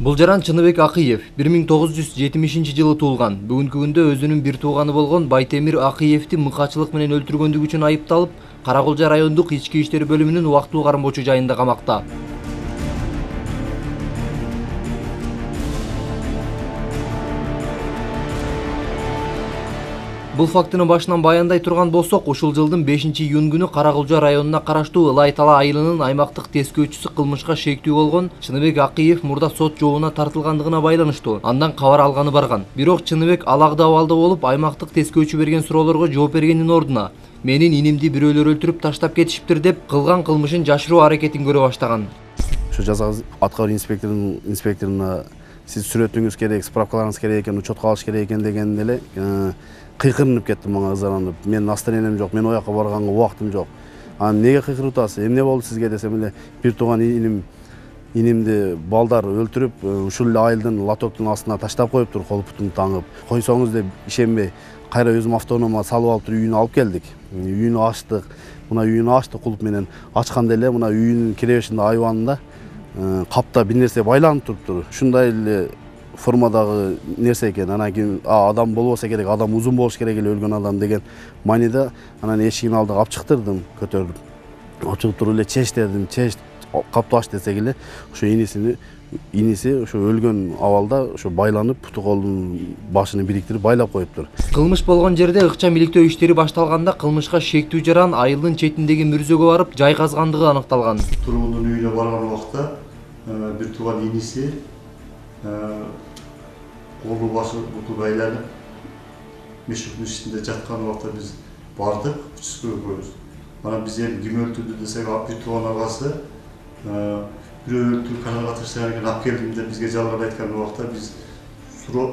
Бул жаран Чыныбек Акыев 1970-жылы туулган. Бүгүнкү күндө өзүнүн бир тууганы болгон Байтемир Акыевди мыкачылык менен өлтүргөндүгү үчүн айыпталып, Каракулча райондук ички иштер бөлүмүнүн убактылуу кармоочу жайында камакта. Бул фактыны башынан баяндай турган болсок, ушул жылдын 5-июнь күнү Каракулча районуна караштуу Ылай Тала айылынын аймактык тескөөчүсү кылмышка шектүү болгон Чыныбек Акыев мурда сот жообуна тартылгандыгына байланыштуу андан кабар алганы барган. Бирок Чыныбек алагда абалда болуп, аймактык тескөөчү берген суроолорго жооп бергендин ордуна менин инимди бирөөлөр өлтүрүп таштап кетишиптир деп кылган кылмышын жашыруу аракетин көрө баштаган. Ошо жаза аткаруу инспекторуна сиз сүрөтүңүз керек, справкаларыңыз керек экен, учетко алыш керек экен дегенде эле кыйкырынып кеттим, мага ызаланып. Менин настроением жок, мен ояка барганга убактым жок. Анан эмнеге кыйкырып атасыз? Эмне болду сизге десем эле, бир тууган инимди балдар өлтүрүп, ушул эле айылдын лотоктун астына таштап коюптур, кол бутун таңып. Койсоңуз деп ишенбей, кайра өзүм автонома салып алып туруп үйүнө алып келдик. Үйүнү ачтык. Мына үйүнү ачтык кулп менен. Ачканда эле мына үйүнүн киребешинде айванында капта бир нерсе байланып туруптур. Ушундай эле формадагы нерсе экен. Анан кийин адам болбосо керек, адам узун болуш керек эле өлгөн адам деген мааниде анан эшигин алдыга алып чыктырдым, көтөрүп. Алып чыгып туруп эле чеч дедим, чеч капты ач десек эле ошо иниси ошо өлгөн абалда ошо байланып, путу колун башын бириктирип байлап коюптур. Кылмыш болгон жерде ыкчам иликтөө иштери башталганда кылмышка шектүү жаран айылдын четиндеги мүрзөгө барып жай казгандыгы аныкталган. Тургундун үйүнө барган убакта бир тууган иниси колу башы буту байланып мешоктун ичинде жаткан убакта биз бардык, участкага көрүбүз. Анан биз эми ким өлтүрдү десек, бир тууган агасы бирөө өлтүрүп каналга таштаган экен, алып келдим деп бизге жалган айткан убакта биз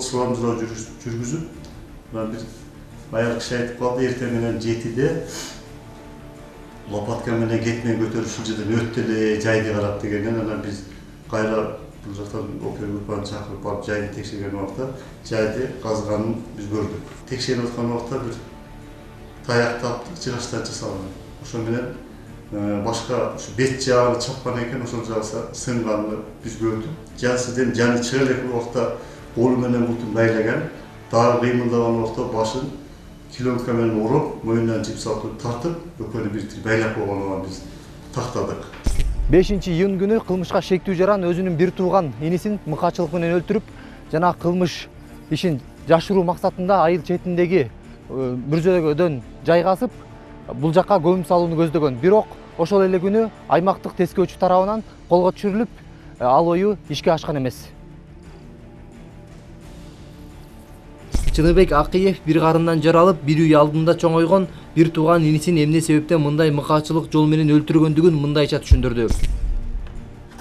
сурам жүргүзүп, анан бир баягы киши айтып калды, эртең менен 7-де лопатка менен кетмен көтөрүп ушул жерден өттү эле жайды карап дегенден, анан биз кайра бул жактан опер группаны чакырып барып жайды текшерген убакта жайды казганын биз көрдүк. Текшерип аткан убакта бир таяк таптык, жыгачтан жасалган. Ошо менен башка ушу бет жагын чапкан экен, ошол жагы сынганын биз көрдүк. Жасыден жаны чыга элек убакта колу менен бутун байлаган, дагы кыймылдаган убакта башын килонка менен уруп, мойнунан жип салып тартып, өкөнү бириктирип байлап койгонун биз тактадык. 5-июнь күнү кылмышка шектүү жаран өзүнүн бир тууган инисин мыкачылык менен өлтүрүп, жана кылмыш ишин жашыруу максатында айыл четиндеги мүрзөгөдөн жайгасып, бул жакка көмүп салууну көздөгөн. Бирок ошол эле күнү аймактык тескөөчү тарабынан колго түшүрүлүп, ал ою ишке ашкан эмес. Чыныбек Акыев бир карындан жаралып, бир үй алдында чоңойгон бир тууган инисин эмне себептен мындай мыкачылык жол менен өлтүргөндүгүн мындайча түшүндүрдү.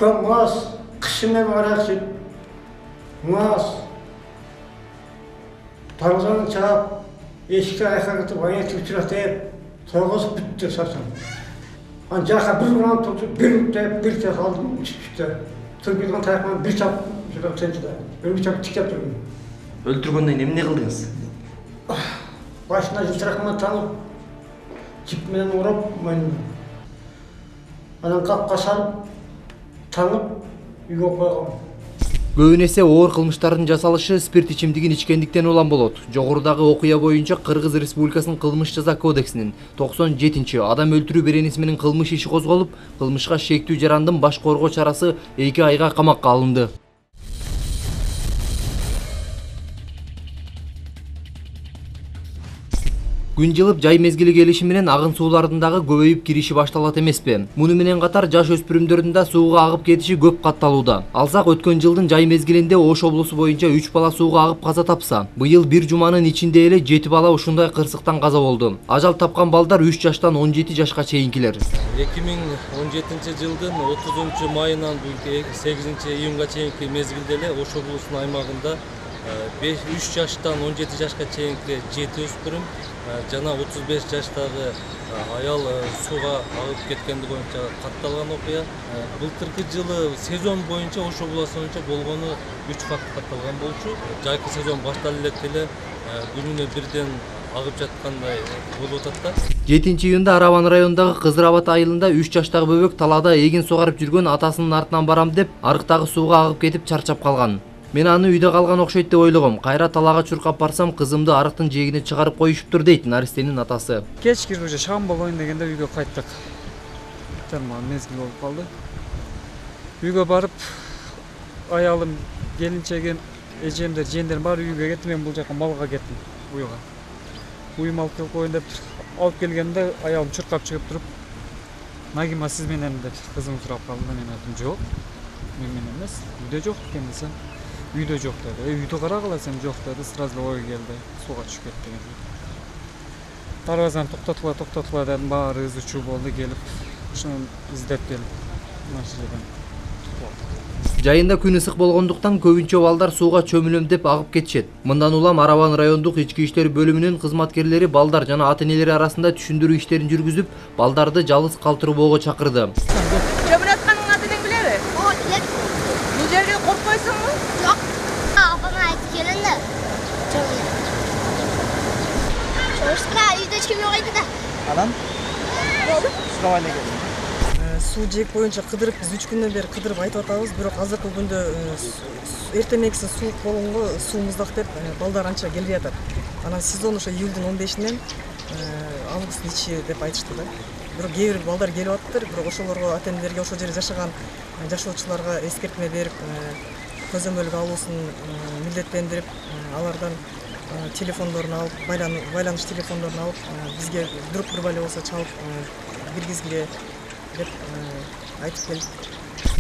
Мас, кышымен аракчы, мас, тарзан чаап, эшикке айкагытып, аятып чырактап, сойгосуп бүттү сарсан. Ан жака бир уран турду, бир теп алдым, түштү. Түргүлгөн таяктан бир чап, жана тенчиде. Бир чап тиктеп турдум. Өлтүргөндөн кийин эмне кылдыңыз? Башына жылтыракман таңып, жип менен уруп, анан капка салып, таңып, үйгө койгом. Көбүн эсе оор кылмыштардын жасалышы спирт ичимдигин ичкендиктен улам болот. Жогорудагы окуя боюнча Кыргыз Республикасынын кылмыш жаза кодексинин 97-чи адам өлтүрүү беренеси менен кылмыш иши козголуп, кылмышка шектүү жарандын баш коргоо чарасы 2 айга камакка алынды. Күн жылып жай мезгили келиши менен агын суулардын дагы көбөйүп кириши башталат эмеспи? Муну менен катар жаш өспүрүмдөрдүн да сууга агып кетиши көп катталууда. Алсак өткөн жылдын жай мезгилинде Ош облусу боюнча 3 бала сууга агып каза тапса, быйыл бир жуманын ичинде эле 7 бала ушундай кырсыктан каза болду. Ажал тапкан балдар 3 жаштан 17 жашка чейинкилер. 2017 жылдын 30 майынан 8 июнга чейинки мезгилде эле Ош облусунун аймагында 3 жаштан 17 жашка чейинки 7 өспүрүм жана 35 жаштагы аял сууга агып кеткендиги боюнча катталган окуя. Былтыркы жылы сезон боюнча Ош облусу боюнча болгону 3 факт катталган болчу. Жайкы сезон башталып элек эле күнүнө бирден агып жаткандай болуп атат да. 7-июнда Арабан районундагы Кызыр Абад айылында 3 жаштагы бөбөк талаада эгин сугарып жүргөн атасынын артынан барам деп арыктагы сууга агып кетип чарчап калган. Мен аны үйдө калган окшойт деп ойлогом. Кайра талаага чуркап барсам, кызымды арыктын жээгине чыгарып коюшуптур дейт Наристенин атасы. Кечки уже шам болоюн дегенде үйгө кайттык. Тамам мезгил болуп калды. Үйгө барып, аялым, келинчегим, эжемдер, жээндерим баары үйгө кетти. Мен бул жака малга кеттим, уйга. Уйум алып келип коеюн деп алып келгенде аялым чуркап чыгып туруп, "Нагима сиз менен" деп кызым сурап калды. Мен айттым, "Жок, мен менен эмес, үйдө жок экен" десем, "Үйдө жок" деди. "Үйдү карагыла сен жок" деди. Сразу ой келди, сууга түшүп кетти деген. Дарбазаны токтотула дедим, баары ызы чуу болду, келип ушуну издеп келип машинадан тутуп алдык. Жайында күн ысык болгондуктан көбүнчө балдар сууга чөмүлөм деп агып кетишет. Мындан улам Арабан райондук ички иштер бөлүмүнүн кызматкерлери балдар жана ата-энелери арасында түшүндүрүү иштерин жүргүзүп, балдарды жалгыз калтырбоого чакырды. Чөмүл атканыңды атын билеби? Ооба, билет. Бул жерге коркпойсуңбу? Жок. Апама айтып келин да. Чөмүл. Чөмүлга үйдө эч ким жок эди да. Анан Болду. сурабай эле келдим. Суу жээк боюнча кыдырып, биз 3 күндөн бери кыдырып айтып атабыз, бирок азыркы күндө эртемекси суук болгонго суу муздак деп балдар анча келбей атат. Анан сезон ошо июлдун 15-инен августтун ичи деп айтышты да. Бирок кээ бир балдар келип атыптыр, бирок ошолорго ата-энелерге ошол жерде жашаган жашоочуларга эскертме берип, көзөмөлгө алуусун милдеттендирип, алардан телефондорун алып, байланыш телефондорун алып, бизге вдруг бир бале болсо чалып киргизгиле деп айтып келдик.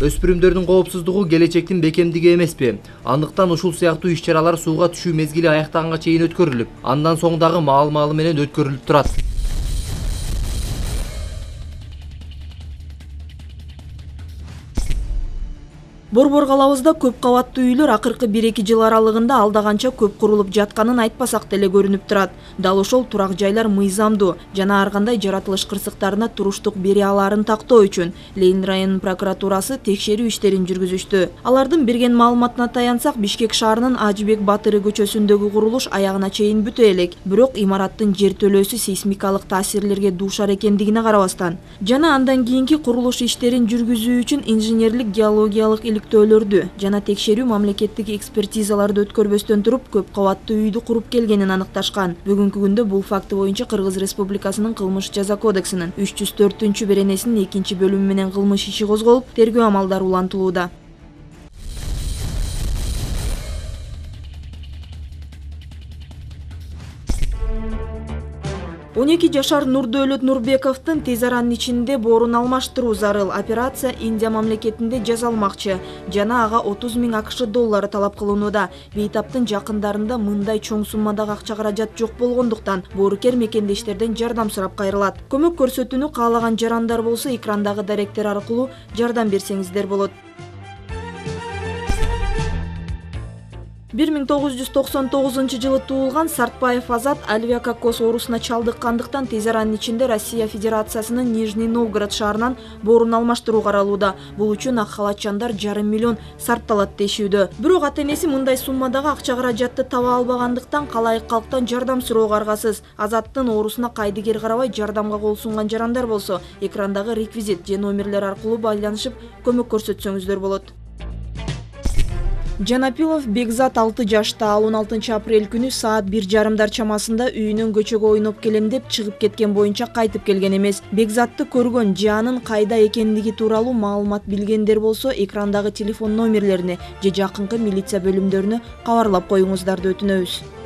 Өспүрүмдөрдүн коопсуздугу келечектин бекемдиги эмеспи? Андыктан ушул сыяктуу иш-чаралар сууга түшүү мезгили аяктаганга чейин өткөрүлүп, андан соң дагы маал-маалы менен өткөрүлүп турат. Борбор калабызда көп кабаттуу үйлөр акыркы 1-2 жыл аралыгында алдаганча көп курулуп жатканын айтпасак деле көрүнүп турат. Дал ошол турак жайлар мыйзамдуу жана ар кандай жаратылыш кырсыктарына туруштук бере алаарын тактоо үчүн Ленин районунун прокуратурасы текшерүү иштерин жүргүзүштү. Алардын берген маалыматына таянсак, Бишкек шаарынын Ажыбек Батыры көчөсүндөгү курулуш аягына чейин бүтө элек, бирок имараттын жертөлөөсү сейсмикалык таасирлерге дуушар экендигине карабастан жана андан кийинки курулуш иштерин жүргүзүү үчүн инженерлик геологиялык иликтөөлөрдү жана текшерүү мамлекеттик экспертизаларды өткөрбөстөн туруп көп кабаттуу үйдү куруп келгенин аныкташкан. Бүгүнкү күндө бул факты боюнча Кыргыз Республикасынын кылмыш жаза кодексинин 304-бөлүмүнүн 2 бөлүмү менен кылмыш иши козголуп, тергөө амалдары улантылууда. 12 жашар Нурдөөлөт Нурбековдун тез аранын ичинде боорун алмаштыруу зарыл. Операция Индия мамлекетинде жасалмакчы жана ага 30 000 АКШ доллары талап кылынууда. Бейтаптын жакындарында мындай чоң суммадагы акча каражат жок болгондуктан боорукер мекендештерден жардам сурап кайрылат. Көмөк көрсөтүүнү каалаган жарандар болсо экрандагы даректер аркылуу жардам берсеңиздер болот. 1999 туулган Сартбаев Азат альвеококкоз оорусуна чалдыккандыктан тез аранын ичинде Россия Федерациясынын Нижний Новгород шаарынан боорун алмаштыруу каралууда. Бул үчүн ак халатчандар 5,5 миллион сарпталат дешүүдө. Бирок ата-энеси мындай суммадагы акча каражатты таба албагандыктан калайык калктан жардам суроого аргасыз. Азаттын оорусуна кайдыгер карабай жардамга кол сунган жарандар болсо экрандагы реквизит же номерлер аркылуу байланышып көмөк көрсөтсөңүздөр болот. Жанапилов Бекзат 6 жашта. Ал 16 апрель күнү саат 1:30 чамасында үйүнөн көчөгө ойноп келем деп чыгып кеткен боюнча кайтып келген эмес. Бекзатты көргөн же анын кайда экендиги тууралуу маалымат билгендер болсо экрандагы телефон номерлерине же жакынкы милиция бөлүмдөрүнө кабарлап коюңуздарды өтүнөбүз.